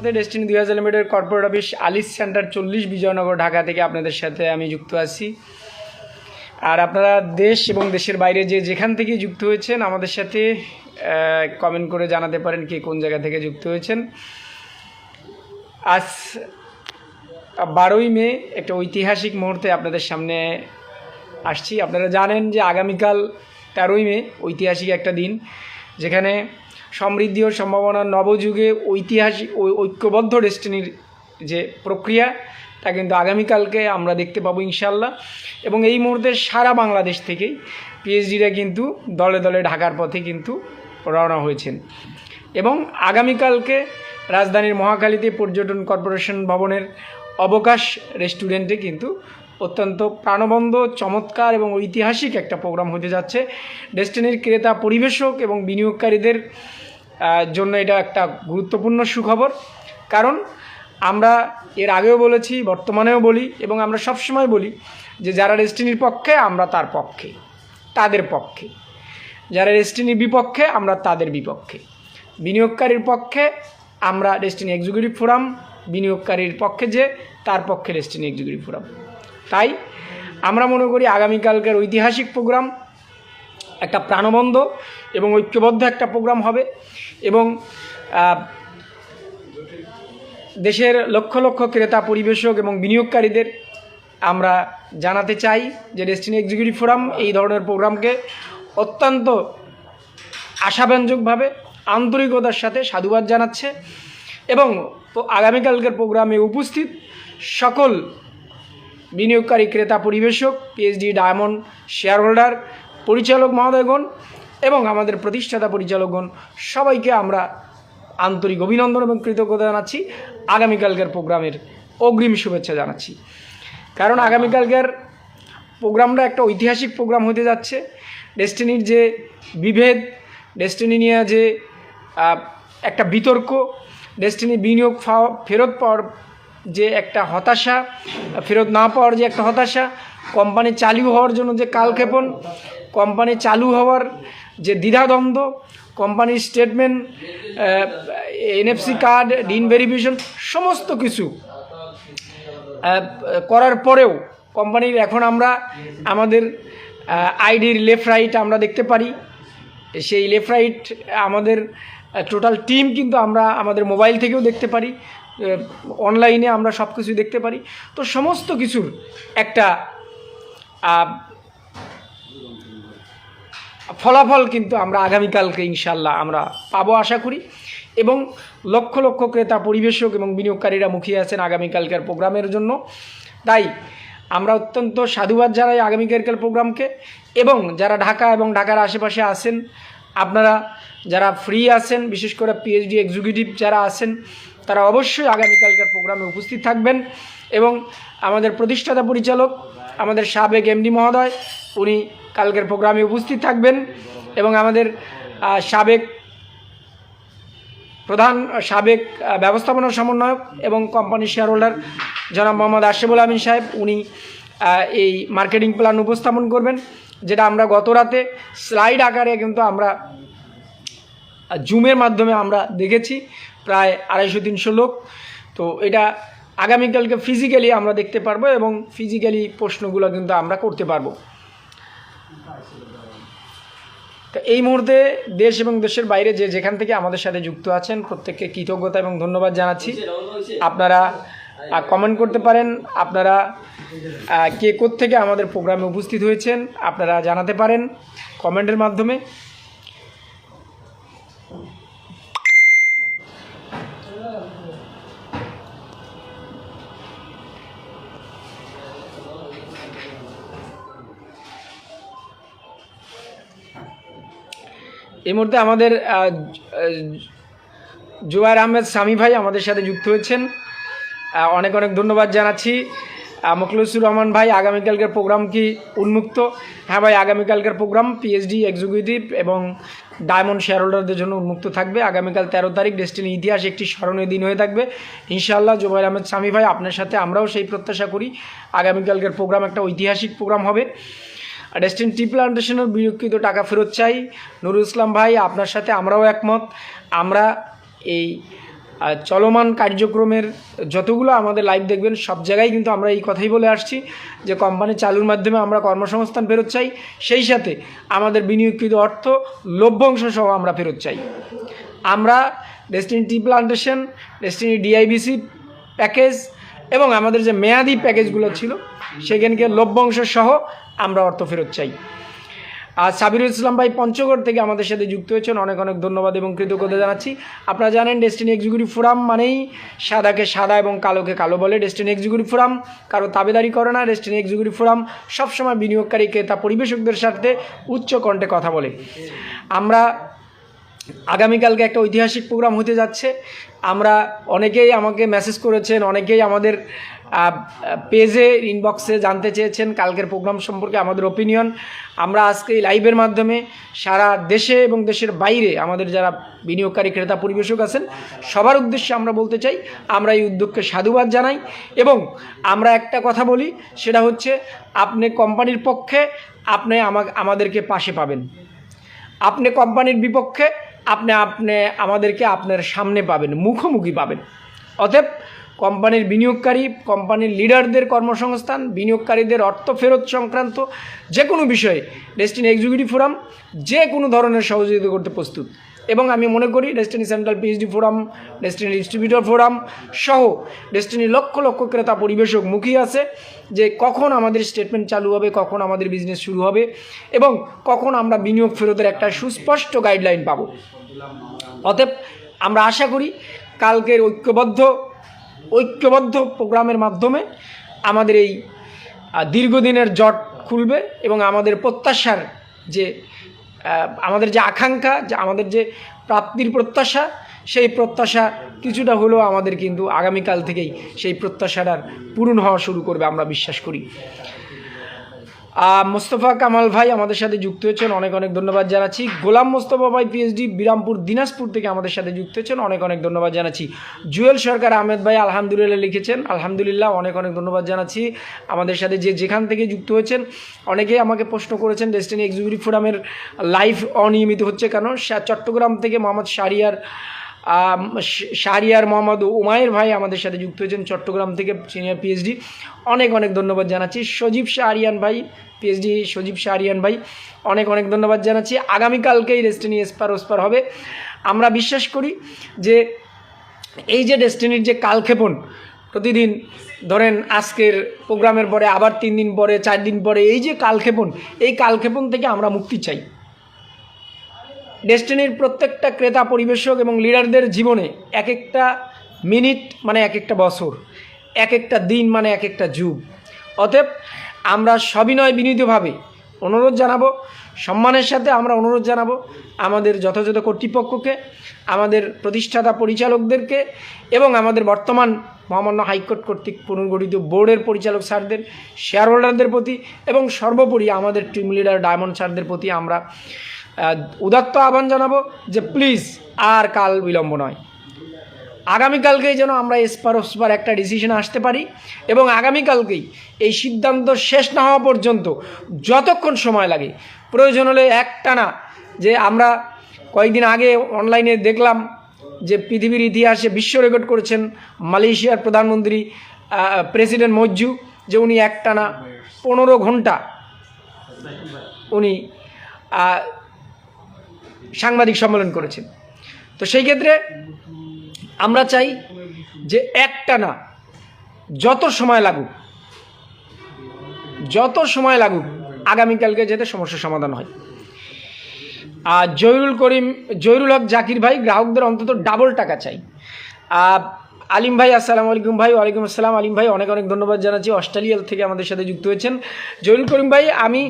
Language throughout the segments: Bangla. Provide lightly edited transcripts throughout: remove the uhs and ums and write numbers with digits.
মুহূর্তে ডেস্টিনি 2000 লিমিটেড কর্পোরেট অফিস আলিস সেন্টার 40 বিজয়নগর ঢাকা থেকে আপনাদের সাথে আমি যুক্ত আছি। আর আপনারা দেশ এবং দেশের বাইরে যেখান থেকে যুক্ত হয়েছেন আমাদের সাথে কমেন্ট করে জানাতে পারেন কে কোন জায়গা থেকে যুক্ত হয়েছেন। আজ 12ই মে একটা ঐতিহাসিক মুহূর্তে আপনাদের সামনে আসছি। আপনারা জানেন যে আগামীকাল 13ই মে ঐতিহাসিক একটা দিন, যেখানে সমৃদ্ধি ও সম্ভাবনার নবযুগে ঐতিহাসিক ঐক্যবদ্ধ ডেস্টিনির যে প্রক্রিয়া তা কিন্তু আগামীকালকে আমরা দেখতে পাবো ইনশাল্লাহ। এবং এই মুহূর্তে সারা বাংলাদেশ থেকেই পিএইচডিরা কিন্তু দলে দলে ঢাকার পথে কিন্তু রওনা হয়েছেন। এবং আগামীকালকে রাজধানীর মহাখালীতে পর্যটন কর্পোরেশন ভবনের অবকাশ রেস্টুরেন্টে কিন্তু অত্যন্ত প্রাণবন্ত, চমৎকার এবং ঐতিহাসিক একটা প্রোগ্রাম হতে যাচ্ছে। ডেস্টিনির ক্রেতা, পরিবেশক এবং বিনিয়োগকারীদের জন্য এটা একটা গুরুত্বপূর্ণ সুখবর। কারণ আমরা এর আগেও বলেছি, বর্তমানেও বলি এবং আমরা সবসময় বলি যে যারা ডেস্টিনির পক্ষে আমরা তার পক্ষে, তাদের পক্ষে; যারা ডেস্টিনির বিপক্ষে আমরা তাদের বিপক্ষে। বিনিয়োগকারীর পক্ষে আমরা ডেস্টিনি এক্সিকিউটিভ ফোরাম, বিনিয়োগকারীর পক্ষে যে তার পক্ষে ডেস্টিনি এক্সিকিউটিভ ফোরাম। তাই আমরা মনে করি আগামীকালকের ঐতিহাসিক প্রোগ্রাম একটা প্রাণবন্ত এবং ঐক্যবদ্ধ একটা প্রোগ্রাম হবে। এবং দেশের লক্ষ লক্ষ ক্রেতা, পরিবেশক এবং বিনিয়োগকারীদের আমরা জানাতে চাই যে ডেস্টিনি এক্সিকিউটিভ ফোরাম এই ধরনের প্রোগ্রামকে অত্যন্ত আশাব্যঞ্জকভাবে, আন্তরিকতার সাথে সাধুবাদ জানাচ্ছে। এবং আগামীকালকের প্রোগ্রামে উপস্থিত সকল বিনিয়োগকারী, ক্রেতা, পরিবেশক, পিএইচডি ডায়মন্ড শেয়ার হোল্ডার, পরিচালক মহোদয়গণ এবং আমাদের প্রতিষ্ঠাতা পরিচালকগণ সবাইকে আমরা আন্তরিক অভিনন্দন এবং কৃতজ্ঞতা জানাচ্ছি। আগামীকালকের প্রোগ্রামের অগ্রিম শুভেচ্ছা জানাচ্ছি। কারণ আগামীকালকের প্রোগ্রামটা একটা ঐতিহাসিক প্রোগ্রাম হতে যাচ্ছে। ডেস্টিনির যে বিভেদ, ডেস্টিনি নিয়ে যে একটা বিতর্ক, ডেস্টিনি বিনিয়োগ ফেরত পাওয়ার যে একটা হতাশা, ফেরত না পাওয়ার যে একটা হতাশা, কোম্পানি চালু হওয়ার জন্য যে কালক্ষেপণ, কোম্পানি চালু হওয়ার যে দ্বিধাদ্বন্দ্ব, কোম্পানির statement, NFC card, dean verification সমস্ত কিছু করার পরেও কোম্পানির এখন আমরা আমাদের আইডির লেফট রাইট আমরা দেখতে পারি। সেই লেফট রাইট আমাদের টোটাল টিম কিন্তু আমরা আমাদের মোবাইল থেকেও দেখতে পারি, অনলাইনে আমরা সব কিছু দেখতে পারি। তো সমস্ত কিছুর একটা ফলাফল কিন্তু আমরা আগামীকালকে ইনশাল্লাহ আমরা পাবো আশা করি। এবং লক্ষ লক্ষ ক্রেতা, পরিবেশক এবং বিনিয়োগকারীরা মুখিয়ে আছেন আগামীকালকার প্রোগ্রামের জন্য। তাই আমরা অত্যন্ত সাধুবাদ জানাই আগামীকালকার প্রোগ্রামকে। এবং যারা ঢাকা এবং ঢাকার আশেপাশে আছেন, আপনারা যারা ফ্রি আছেন, বিশেষ করে পিএইচডি এক্সিকিউটিভ যারা আছেন, তারা অবশ্যই আগামীকালকার প্রোগ্রামে উপস্থিত থাকবেন। এবং আমাদের প্রতিষ্ঠাতা পরিচালক, আমাদের সাবেক এমডি মহোদয়, উনি কালকের প্রোগ্রামে উপস্থিত থাকবেন। এবং আমাদের সাবেক ব্যবস্থাপনা সমন্বয়ক এবং কোম্পানির শেয়ার হোল্ডার জনাব মোহাম্মদ আশিফুল আমিন সাহেব, উনি এই মার্কেটিং প্ল্যান উপস্থাপন করবেন, যেটা আমরা গত রাতে স্লাইড আকারে কিন্তু আমরা জুমের মাধ্যমে আমরা দেখেছি প্রায় 250-300 লোক। তো এটা আগামীকালকে ফিজিক্যালি আমরা দেখতে পারবো এবং ফিজিক্যালি প্রশ্নগুলো কিন্তু আমরা করতে পারবো। তো এই মুহূর্তে দেশ এবং দেশের বাইরে যেখান থেকে আমাদের সাথে যুক্ত আছেন প্রত্যেককে কৃতজ্ঞতা এবং ধন্যবাদ জানাচ্ছি। আপনারা কমেন্ট করতে পারেন, আপনারা কে কোত্থেকে আমাদের প্রোগ্রামে উপস্থিত হয়েছেন আপনারা জানাতে পারেন কমেন্টের মাধ্যমে। এই মুহূর্তে আমাদের জুবায়ের আহমেদ সামি ভাই আমাদের সাথে যুক্ত হয়েছেন, অনেক অনেক ধন্যবাদ জানাচ্ছি। মুখলিসুর রহমান ভাই, আগামীকালকের প্রোগ্রাম কি উন্মুক্ত? হ্যাঁ ভাই, আগামীকালকের প্রোগ্রাম পিএইচডি এক্সিকিউটিভ এবং ডায়মন্ড শেয়ার হোল্ডারদের জন্য উন্মুক্ত থাকবে। আগামীকাল 13 তারিখ ডেস্টিনি ইতিহাস একটি স্মরণীয় দিন হয়ে থাকবে ইনশাআল্লাহ। জুবায়ের আহমেদ সামি ভাই, আপনার সাথে আমরাও সেই প্রত্যাশা করি আগামীকালকের প্রোগ্রাম একটা ঐতিহাসিক প্রোগ্রাম হবে। ডেস্টিনি টি প্লান্টেশনের বিনিয়োগকৃত টাকা ফেরত চাই। নুরুল ইসলাম ভাই, আপনার সাথে আমরাও একমত। আমরা এই চলমান কার্যক্রমের যতগুলো আমাদের লাইভ দেখবেন সব জায়গায় কিন্তু আমরা এই কথাই বলে আসছি যে কোম্পানি চালুর মাধ্যমে আমরা কর্মসংস্থান ফেরত চাই, সেই সাথে আমাদের বিনিয়োগকৃত অর্থ লভ্যাংশ সহ আমরা ফেরত চাই। আমরা Destiny tea plantation, Destiny DIBC package এবং আমাদের যে মেয়াদি প্যাকেজগুলো ছিল সেখানকে লভ্যাংশ সহ আমরা অর্থ ফেরত চাই। আর সাবিরুল ইসলাম ভাই পঞ্চগড় থেকে আমাদের সাথে যুক্ত হয়েছেন, অনেক অনেক ধন্যবাদ এবং কৃতজ্ঞতা জানাচ্ছি। আপনারা জানেন ডেস্টিনি এক্সিকিউটিভ ফোরাম মানেই সাদাকে সাদা এবং কালোকে কালো বলে। ডেস্টিনি এক্সিকিউটিভ ফোরাম কারো তাবেদারি করে না। ডেস্টিনি এক্সিকিউটিভ ফোরাম সবসময় বিনিয়োগকারী ক্রেতা পরিবেশকদের সাথে উচ্চ কণ্ঠে কথা বলে। আমরা আগামীকালকে একটা ঐতিহাসিক প্রোগ্রাম হতে যাচ্ছে। আমরা অনেকেই আমাকে মেসেজ করেছেন, অনেকেই আমাদের পেজে ইনবক্সে জানতে চেয়েছেন কালকের প্রোগ্রাম সম্পর্কে আমাদের ওপিনিয়ন। আমরা আজকে এই লাইভের মাধ্যমে সারা দেশে এবং দেশের বাইরে আমাদের যারা বিনিয়োগকারী ক্রেতা পরিবেশক আছেন সবার উদ্দেশ্যে আমরা বলতে চাই, আমরা এই উদ্যোগকে সাধুবাদ জানাই এবং আমরা একটা কথা বলি, সেটা হচ্ছে আপনি কোম্পানির পক্ষে আপনি আমাদেরকে পাশে পাবেন, আপনি কোম্পানির বিপক্ষে আপনি আমাদেরকে আপনার সামনে পাবেন, মুখোমুখি পাবেন। অতএব কোম্পানির বিনিয়োগকারী, কোম্পানির লিডারদের কর্মসংস্থান, বিনিয়োগকারীদের অর্থ ফেরত সংক্রান্ত যে কোনো বিষয়ে ডেস্টিনি এক্সিকিউটিভ ফোরাম যে কোনো ধরনের সহযোগিতা করতে প্রস্তুত। এবং আমি মনে করি destiny central PhD forum, destiny distributor forum সহ ডেস্টিনি লক্ষ লক্ষ ক্রেতা পরিবেশক মুখিয়ে আছে যে কখন আমাদের স্টেটমেন্ট চালু হবে, কখন আমাদের বিজনেস শুরু হবে এবং কখন আমরা বিনিয়োগ ফেরতের একটা সুস্পষ্ট গাইডলাইন পাব। অতএব আমরা আশা করি কালকের ঐক্যবদ্ধ প্রোগ্রামের মাধ্যমে আমাদের এই দীর্ঘদিনের জট খুলবে এবং আমাদের প্রত্যাশার যে আমাদের যে আকাঙ্ক্ষা, যে আমাদের যে প্রাপ্তির প্রত্যাশা, সেই প্রত্যাশা কিছুটা হলেও আমাদের কিন্তু আগামীকাল থেকেই সেই প্রত্যাশাটার পূরণ হওয়া শুরু করবে আমরা বিশ্বাস করি। মোস্তফা কামাল ভাই আমাদের সাথে যুক্ত হয়েছেন, অনেক অনেক ধন্যবাদ জানাচ্ছি। গোলাম মোস্তফা ভাই পিএইচডি বিরামপুর দিনাজপুর থেকে আমাদের সাথে যুক্ত হয়েছেন, অনেক অনেক ধন্যবাদ জানাচ্ছি। জুয়েল সরকার আহমেদ ভাই আলহামদুলিল্লাহ লিখেছেন, আলহামদুলিল্লাহ, অনেক অনেক ধন্যবাদ জানাচ্ছি। আমাদের সাথে যেখান থেকে যুক্ত হয়েছেন অনেকেই আমাকে প্রশ্ন করেছেন ডেস্টিনি এক্সিকিউটিভ ফোরামের লাইভ অনিয়মিত হচ্ছে কেন। চট্টগ্রাম থেকে মোহাম্মদ শাহরিয়ার মোহাম্মদ উমায়ের ভাই আমাদের সাথে যুক্ত হয়েছেন চট্টগ্রাম থেকে, সিনিয়র পিএইচডি, অনেক অনেক ধন্যবাদ জানাচ্ছি। সজীব শাহরিয়ান ভাই পিএইচডি, সজীব শাহরিয়ান ভাই অনেক অনেক ধন্যবাদ জানাচ্ছি। আগামীকালকেই ডেস্টিনি ওসপার হবে। আমরা বিশ্বাস করি যে এই যে ডেস্টিনির যে কালক্ষেপণ, প্রতিদিন ধরেন আজকের প্রোগ্রামের পরে আবার 3 দিন পরে 4 দিন পরে এই যে কালক্ষেপণ, এই কালক্ষেপণ থেকে আমরা মুক্তি চাই। ডেস্টিনির প্রত্যেকটা ক্রেতা পরিবেশক এবং লিডারদের জীবনে এক একটা মিনিট মানে এক একটা বছর, এক একটা দিন মানে এক একটা যুগ। অতএব আমরা সবিনয় বিনীতভাবে অনুরোধ জানাবো, সম্মানের সাথে আমরা অনুরোধ জানাবো আমাদের যথাযথ কর্তৃপক্ষকে, আমাদের প্রতিষ্ঠাতা পরিচালকদেরকে এবং আমাদের বর্তমান মহামান্য হাইকোর্ট কর্তৃক পুনর্গঠিত বোর্ডের পরিচালক স্যারদের, শেয়ার হোল্ডারদের প্রতি এবং সর্বোপরি আমাদের টিম লিডার ডায়মন্ড স্যারদের প্রতি আমরা উদাত্ত আহ্বান জানাবো যে প্লিজ আর কাল বিলম্ব নয়, আগামীকালকেই যেন আমরা ওসপার একটা ডিসিশন আসতে পারি এবং আগামীকালকেই এই সিদ্ধান্ত শেষ না হওয়া পর্যন্ত যতক্ষণ সময় লাগে, প্রয়োজন হলে একটানা, যে আমরা কয়েকদিন আগে অনলাইনে দেখলাম যে পৃথিবীর ইতিহাসে বিশ্ব রেকর্ড করেছেন মালয়েশিয়ার প্রধানমন্ত্রী প্রেসিডেন্ট মজ্জু, যে উনি একটানা 15 ঘন্টা উনি সাংবাদিক সম্মেলন করেছেন। তো সেই ক্ষেত্রে আমরা চাই যে একটানা যত সময় লাগুক আগামীকালকে যাতে সমস্যার সমাধান হয়। আর জহিরুল হক জাকির ভাই গ্রাহকদের অন্তত ডাবল টাকা চাই। আলিম ভাই আসসালামু আলাইকুম ভাই। ওয়ালাইকুম আসসালাম আলিম ভাই, অনেক অনেক ধন্যবাদ জানাচ্ছি, অস্ট্রেলিয়া থেকে আমাদের সাথে যুক্ত হয়েছেন। জহিরুল করিম ভাই, আমি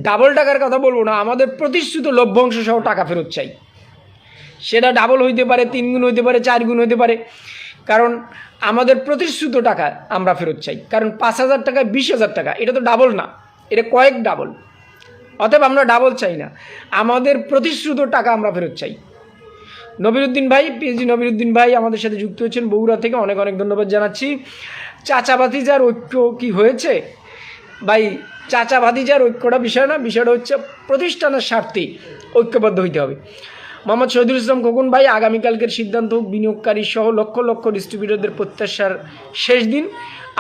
ডাবল টাকার কথা বলবো না, আমাদের প্রতিশ্রুত লভ্যাংশ সহ টাকা ফেরত চাই। সেটা ডাবল হইতে পারে, 3 গুণ হইতে পারে, 4 গুণ হইতে পারে, কারণ আমাদের প্রতিশ্রুত টাকা আমরা ফেরত চাই। কারণ 5,000 টাকায় 20,000 টাকা, এটা তো ডাবল না, এটা কয়েক ডাবল। অতএব আমরা ডাবল চাই না, আমাদের প্রতিশ্রুত টাকা আমরা ফেরত চাই। নবিরুদ্দিন ভাই পিএইচডি নবিরুদ্দিন ভাই আমাদের সাথে যুক্ত হয়েছেন বগুড়া থেকে, অনেক অনেক ধন্যবাদ জানাচ্ছি। চাচা ভাতিজার ঐক্য কি হয়েছে ভাই? চাচা ভাতিজার ঐক্যটা বিষয় না, বিষয়টা হচ্ছে প্রতিষ্ঠানের স্বার্থে ঐক্যবদ্ধ হইতে হবে। মোহাম্মদ শহীদুল ইসলাম খোকন ভাই, আগামীকালকের সিদ্ধান্ত হোক বিনিয়োগকারী সহ লক্ষ লক্ষ ডিস্ট্রিবিউটরদের প্রত্যাশার শেষ দিন,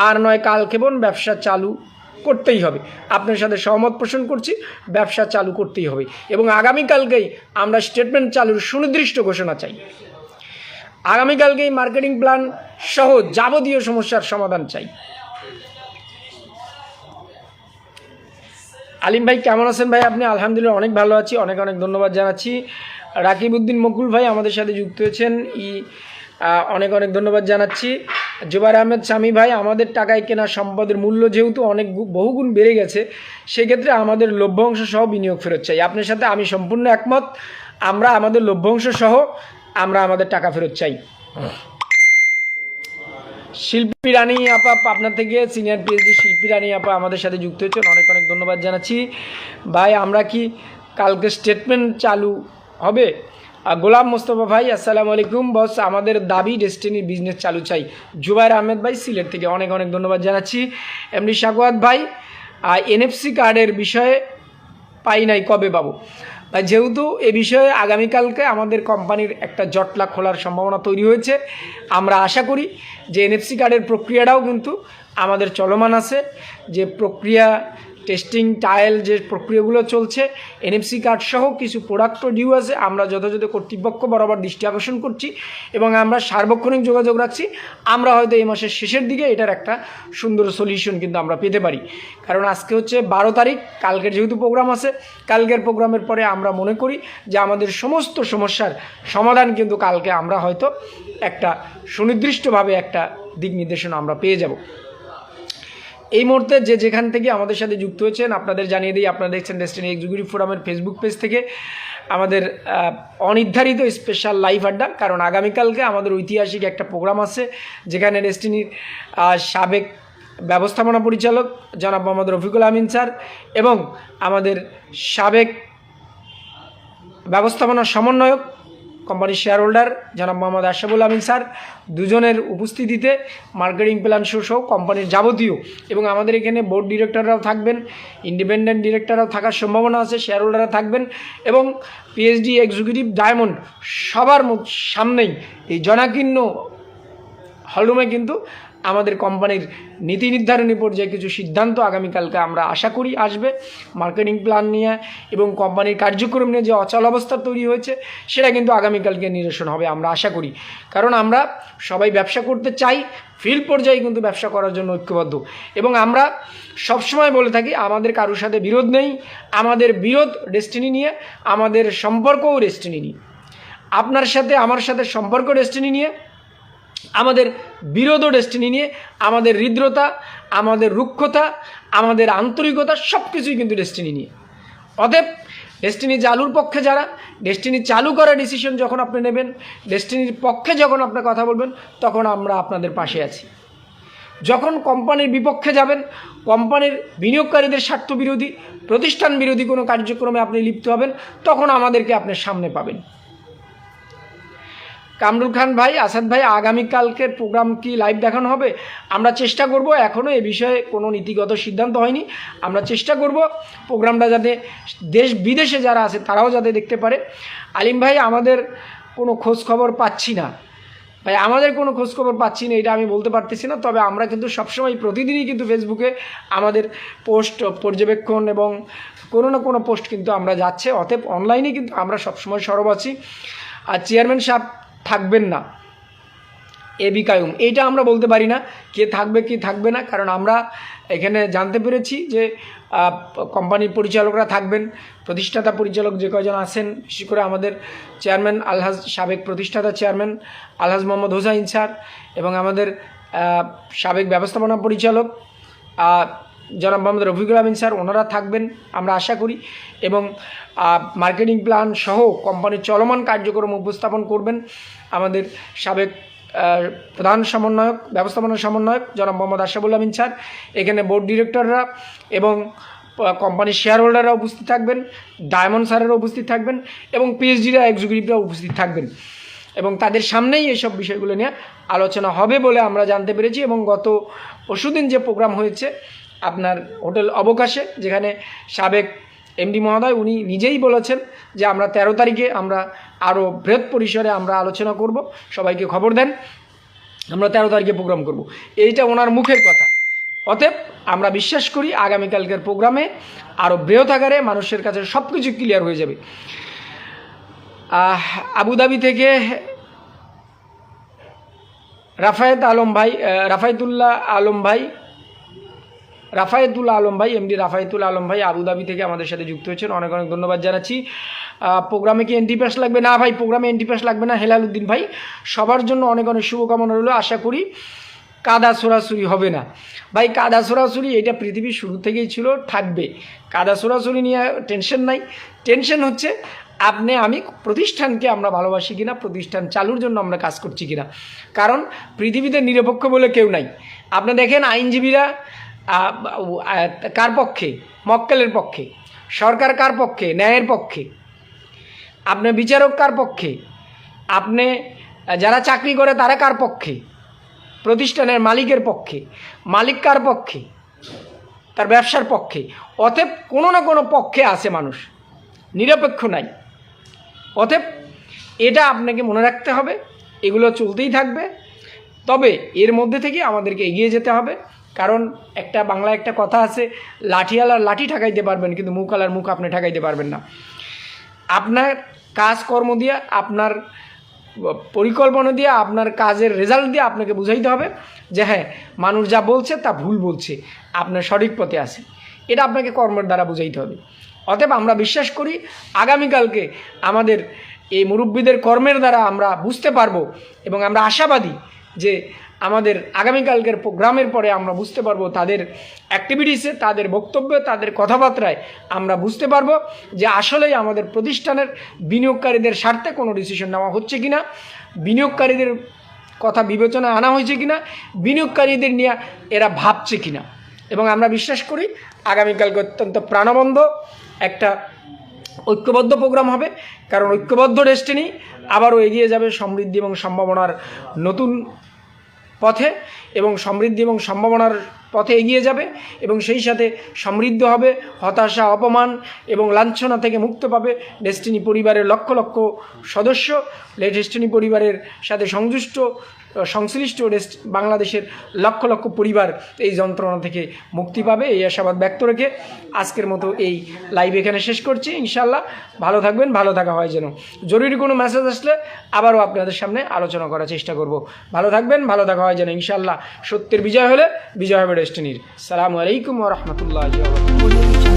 আর নয় কাল কেবল ব্যবসা চালু করতেই হবে। আপনার সাথে সহমত পোষণ করছি, ব্যবসা চালু করতেই হবে এবং আগামীকালকেই আমরা স্টেটমেন্ট চালুর সুনির্দিষ্ট ঘোষণা চাই। আগামীকালকেই মার্কেটিং প্ল্যান সহ যাবতীয় সমস্যার সমাধান চাই। আলিম ভাই কেমন আছেন ভাই আপনি? আলহামদুলিল্লাহ অনেক ভালো আছি, অনেক অনেক ধন্যবাদ জানাচ্ছি। রাকিব উদ্দিন মকুল ভাই আমাদের সাথে যুক্ত হয়েছেন, অনেক অনেক ধন্যবাদ জানাচ্ছি। জুবাইর আহমেদ স্বামী ভাই, আমাদের টাকায় কেনা সম্পদের মূল্য যেহেতু অনেক বহুগুণ বেড়ে গেছে, সেক্ষেত্রে আমাদের লভ্যাংশ সহ বিনিয়োগ ফেরত চাই। আপনার সাথে আমি সম্পূর্ণ একমত, আমরা আমাদের লভ্যাংশ সহ আমরা আমাদের টাকা ফেরত চাই। শিল্পী রানী আপা আপনার থেকে সিনিয়র পিএইচডি শিল্পী রানী আপা আমাদের সাথে যুক্ত হয়েছেন, অনেক অনেক ধন্যবাদ জানাচ্ছি ভাই। আমরা কি কালকে স্টেটমেন্ট চালু হবে? গোলাম মোস্তফা ভাই আসসালামু আলাইকুম বস, আমাদের দাবি ডেস্টিনির বিজনেস চালু চাই। জুবাইর আহমেদ ভাই সিলেট থেকে অনেক অনেক ধন্যবাদ জানাচ্ছি। এমডি শাকওয়াত ভাই, এনএফসি কার্ডের বিষয়ে পাই নাই, কবে পাবো? ভাই যেহেতু এ বিষয়ে আগামীকালকে আমাদের কোম্পানির একটা জটলা খোলার সম্ভাবনা তৈরি হয়েছে, আমরা আশা করি যে এনএফসি কার্ডের প্রক্রিয়াটাও কিন্তু আমাদের চলমান আছে, যে প্রক্রিয়া টেস্টিং ট্রায়াল যে প্রক্রিয়াগুলো চলছে, এনএফসি কার্ড সহ কিছু প্রোডাক্টও ডিউ আছে। আমরা যথাযথ কর্তৃপক্ষ বরাবর দৃষ্টি আকর্ষণ করছি এবং আমরা সার্বক্ষণিক যোগাযোগ রাখছি। আমরা হয়তো এই মাসের শেষের দিকে এটার একটা সুন্দর সলিউশন কিন্তু আমরা পেতে পারি, কারণ আজকে হচ্ছে 12 তারিখ, কালকের যেহেতু প্রোগ্রাম আছে, কালকের প্রোগ্রামের পরে আমরা মনে করি যে আমাদের সমস্ত সমস্যার সমাধান কিন্তু কালকে আমরা হয়তো একটা সুনির্দিষ্টভাবে একটা দিক নির্দেশনা আমরা পেয়ে যাব। এই মুহূর্তে যে যেখান থেকে আমাদের সাথে যুক্ত হয়েছেন আপনাদের জানিয়ে দিই, আপনারা দেখছেন ডেস্টিনি এক্সিকিউটিভ ফোরামের ফেসবুক পেজ থেকে আমাদের অনির্ধারিত স্পেশাল লাইভ আড্ডা। কারণ আগামীকালকে আমাদের ঐতিহাসিক একটা প্রোগ্রাম আছে, যেখানে ডেস্টিনির সাবেক ব্যবস্থাপনা পরিচালক জনাব মোহাম্মদ রফিকুল আমিন স্যার এবং আমাদের সাবেক ব্যবস্থাপনা সমন্বয়ক কোম্পানির শেয়ার হোল্ডার জনাব মোহাম্মদ আশরাফুল আমিন স্যার দুজনের উপস্থিতিতে মার্কেটিং প্ল্যান শো সহ কোম্পানির যাবতীয়, এবং আমাদের এখানে বোর্ড ডিরেক্টররাও থাকবেন, ইন্ডিপেন্ডেন্ট ডিরেক্টররাও থাকার সম্ভাবনা আছে, শেয়ার হোল্ডাররা থাকবেন এবং পিএইচডি এক্সিকিউটিভ ডায়মন্ড সবার সামনেই এই জনাকীর্ণ হলরুমে কিন্তু আমাদের কোম্পানির নীতি নির্ধারণী পর্যায়ে কিছু সিদ্ধান্ত আগামীকালকে আমরা আশা করি আসবে মার্কেটিং প্ল্যান নিয়ে, এবং কোম্পানির কার্যক্রম নিয়ে যে অচল অবস্থা তৈরি হয়েছে সেটা কিন্তু আগামীকালকে নিরসন হবে আমরা আশা করি। কারণ আমরা সবাই ব্যবসা করতে চাই, ফিল্ড পর্যায়ে কিন্তু ব্যবসা করার জন্য ঐক্যবদ্ধ, এবং আমরা সবসময় বলে থাকি আমাদের কারোর সাথে বিরোধ নেই, আমাদের বিরোধ ডেস্টিনি নিয়ে, আমাদের সম্পর্কও ডেস্টিনি নিয়ে। আপনার সাথে আমার সাথে সম্পর্ক ডেস্টিনি নিয়ে, আমাদের বিরোধ ডেস্টিনি নিয়ে, আমাদের হৃদ্রতা, আমাদের রুক্ষতা, আমাদের আন্তরিকতা সব কিছুই কিন্তু ডেস্টিনি নিয়ে। অতএব ডেস্টিনি চালুর পক্ষে যারা, ডেস্টিনি চালু করার ডিসিশন যখন আপনি নেবেন, ডেস্টিনির পক্ষে যখন আপনি কথা বলবেন, তখন আমরা আপনাদের পাশে আছি। যখন কোম্পানির বিপক্ষে যাবেন, কোম্পানির বিনিয়োগকারীদের স্বার্থ বিরোধী, প্রতিষ্ঠান বিরোধী কোনো কার্যক্রমে আপনি লিপ্ত হবেন, তখন আমাদেরকে আপনার সামনে পাবেন। কামরুল খান ভাই, আসাদ ভাই, আগামীকালকের প্রোগ্রাম কি লাইভ দেখানো হবে? আমরা চেষ্টা করব, এখনও এ বিষয়ে কোনো নীতিগত সিদ্ধান্ত হয়নি, আমরা চেষ্টা করব প্রোগ্রামটা যাতে দেশ বিদেশে যারা আছে তারাও যাতে দেখতে পারে। আলিম ভাই, আমাদের কোনো খোঁজ খবর পাচ্ছি না ভাই, আমাদের কোনো খোঁজ খবর পাচ্ছি না, এটা আমি বলতে পারতেছি না। তবে আমরা কিন্তু সবসময় প্রতিদিনই কিন্তু ফেসবুকে আমাদের পোস্ট পর্যবেক্ষণ এবং কোনো না কোনো পোস্ট কিন্তু আমরা যাচ্ছে, অতএব অনলাইনে কিন্তু আমরা সবসময় সরব আছি। আর চেয়ারম্যান সাহেব থাকবেন না, এবি কায়ুম, এইটা আমরা বলতে পারি না কে থাকবে কি থাকবে না, কারণ আমরা এখানে জানতে পেরেছি যে কোম্পানির পরিচালকরা থাকবেন, প্রতিষ্ঠাতা পরিচালক যে কয়জন আছেন, বিশেষ করে আমাদের চেয়ারম্যান আলহাজ, সাবেক প্রতিষ্ঠাতা চেয়ারম্যান আলহাজ মোহাম্মদ হোসাইন স্যার, এবং আমাদের সাবেক ব্যবস্থাপনা পরিচালক জনাব মোহাম্মদ রফিকুল আমিন স্যার, ওনারা থাকবেন আমরা আশা করি, এবং মার্কেটিং প্ল্যান সহ কোম্পানির চলমান কার্যক্রম উপস্থাপন করবেন আমাদের সাবেক প্রধান সমন্বয়ক, ব্যবস্থাপনা সমন্বয়ক জনাব মোহাম্মদ আশরাফুল আমিন স্যার। এখানে বোর্ড ডিরেক্টররা এবং কোম্পানির শেয়ার হোল্ডাররা উপস্থিত থাকবেন, ডায়মন্ড স্যারেরা উপস্থিত থাকবেন, এবং পিএইচডিরা এক্সিকিউটিভরা উপস্থিত থাকবেন, এবং তাদের সামনেই এইসব বিষয়গুলো নিয়ে আলোচনা হবে বলে আমরা জানতে পেরেছি। এবং গত পরশুদিন যে প্রোগ্রাম হয়েছে আপনার হোটেল অবকাশে, যেখানে সাবেক এমডি মহোদয় উনি নিজেই বলেছেন যে আমরা 13 তারিখে আমরা আরও বৃহৎ পরিসরে আমরা আলোচনা করব, সবাইকে খবর দেন, আমরা 13 তারিখে প্রোগ্রাম করব, এইটা ওনার মুখের কথা। অতএব আমরা বিশ্বাস করি আগামীকালকের প্রোগ্রামে আরও বৃহৎ আকারে মানুষের কাছে সব কিছু ক্লিয়ার হয়ে যাবে। আবুধাবি থেকে রাফায়েতুল আলম ভাই এমডি রাফায়েতুল আলম ভাই আবুধাবি থেকে আমাদের সাথে যুক্ত হয়েছেন, অনেক অনেক ধন্যবাদ জানাচ্ছি। প্রোগ্রামে কি এন্ট্রি পাস লাগবে? না ভাই, প্রোগ্রামে এন্ট্রি পাস লাগবে না। হেলাল উদ্দিন ভাই, সবার জন্য অনেক অনেক শুভকামনা রইল। আশা করি কাদা ছোড়াছুরি হবে না। ভাই কাদা ছোড়াছুরি এটা পৃথিবীর শুরু থেকেই ছিল, থাকবে। কাদা ছোড়াছুরি নিয়ে টেনশন নাই। টেনশন হচ্ছে আমি প্রতিষ্ঠানকে আমরা ভালোবাসি কিনা, প্রতিষ্ঠান চালুর জন্য আমরা কাজ করছি কিনা। কারণ পৃথিবীতে নিরপেক্ষ বলে কেউ নাই। আপনি দেখেন আইনজীবীরা কার পক্ষে? মক্কেলের পক্ষে। সরকার কার পক্ষে? ন্যায়ের পক্ষে। আপনি বিচারক কার পক্ষে? আপনি যারা চাকরি করে তারা কার পক্ষে? প্রতিষ্ঠানের মালিকের পক্ষে। মালিক কার পক্ষে? তার ব্যবসার পক্ষে। অতএব কোনো না কোনো পক্ষে আছে মানুষ, নিরপেক্ষ নাই। অতএব এটা আপনাকে মনে রাখতে হবে, এগুলো চলতেই থাকবে। তবে এর মধ্যে থেকে আমাদেরকে এগিয়ে যেতে হবে। কারণ বাংলায় একটা কথা আছে, লাঠিওয়ালার লাঠি ঠেকাইতে পারবেন, কিন্তু মুখওয়ালার মুখ আপনি ঠেকাইতে পারবেন না। আপনার কাজকর্ম দিয়ে, আপনার পরিকল্পনা দিয়ে, আপনার কাজের রেজাল্ট দিয়ে আপনাকে বুঝাইতে হবে যে হ্যাঁ, মানুষ যা বলছে তা ভুল বলছে, আপনার সঠিক পথে আছে। এটা আপনাকে কর্মের দ্বারা বুঝাইতে হবে। অতএব আমরা বিশ্বাস করি আগামীকালকে আমাদের এই মুরব্বীদের কর্মের দ্বারা আমরা বুঝতে পারবো, এবং আমরা আশাবাদী যে আমাদের আগামীকালকের প্রোগ্রামের পরে আমরা বুঝতে পারবো তাদের অ্যাক্টিভিটিসে, তাদের বক্তব্যে, তাদের কথাবার্তায় আমরা বুঝতে পারবো যে আসলেই আমাদের প্রতিষ্ঠানের বিনিয়োগকারীদের স্বার্থে কোনো ডিসিশন নেওয়া হচ্ছে কিনা, বিনিয়োগকারীদের কথা বিবেচনায় আনা হয়েছে কিনা, বিনিয়োগকারীদের নিয়ে এরা ভাবছে কিনা। এবং আমরা বিশ্বাস করি আগামীকালকে অত্যন্ত প্রাণবন্ত একটা ঐক্যবদ্ধ প্রোগ্রাম হবে। কারণ ঐক্যবদ্ধ ডেস্টিনি আবারও এগিয়ে যাবে সমৃদ্ধি এবং সম্ভাবনার নতুন পথে, এবং সমৃদ্ধি এবং সম্ভাবনার পথে এগিয়ে যাবে, এবং সেই সাথে সমৃদ্ধ হবে, হতাশা, অপমান এবং লাঞ্ছনা থেকে মুক্ত পাবে ডেস্টিনি পরিবারের লক্ষ লক্ষ সদস্য। ডেস্টিনি পরিবারের সাথে সংশ্লিষ্ট বাংলাদেশের লক্ষ লক্ষ পরিবার এই যন্ত্রণা থেকে মুক্তি পাবে, এই আশাবাদ ব্যক্ত রেখে আজকের মতো এই লাইভ এখানে শেষ করছি। ইনশাআল্লাহ ভালো থাকবেন, ভালো থাকা হয় যেন। জরুরি কোনো মেসেজ আসলে আবারও আপনাদের সামনে আলোচনা করার চেষ্টা করব। ভালো থাকবেন, ভালো থাকা হয় যেন। ইনশাআল্লাহ সত্যের বিজয় হলে বিজয় হবে ডেস্টিনির। আসসালামু আলাইকুম ওয়া রাহমাতুল্লাহি ওয়া বারাকাতুহু।